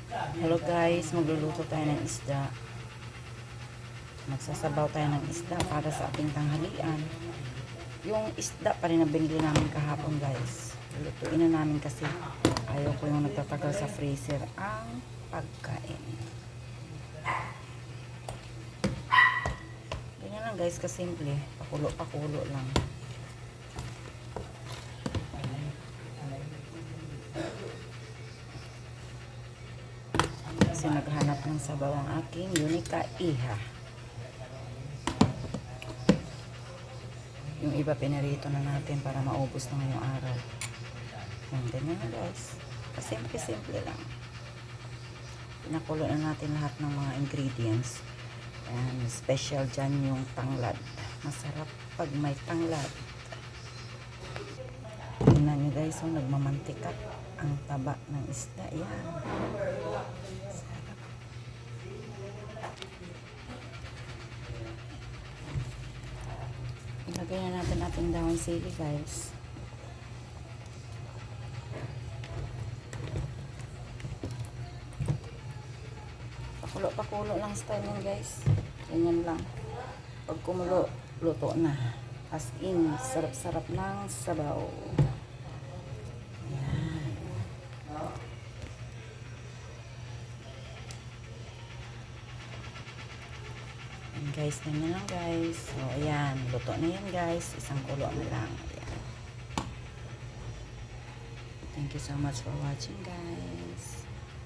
Hello guys, magluluto tayo ng isda. Magsasabaw tayo ng isda para sa ating tanghalian. Yung isda pa rin na binili namin kahapon guys. Lutuin na namin kasi ayaw ko yung nagtatagal sa freezer ang pagkain. Ganyan lang guys, kasimple. Pakulo-pakulo lang. Kasi naghanap ng sabaw ang aking Unica Iha. Yung iba pinarito na natin para maubos na ngayong araw. Yan, ganyan na guys. Kasimple-simple lang. Pinakulo na natin lahat ng mga ingredients. And special dyan yung tanglad. Masarap pag may tanglad. Tingnan nyo guys, nagmamantika ang taba ng isda. Yan. Ilagay na natin ating dahon sili guys. Pakulo lang style yan guys. Ganyan lang. Pag kumulo, luto na. As in, sarap-sarap ng sabaw. Ayan. Ayan guys, ganyan lang guys. So, ayan. Luto na yan guys. Isang kulo na lang. Ayan. Thank you so much for watching guys.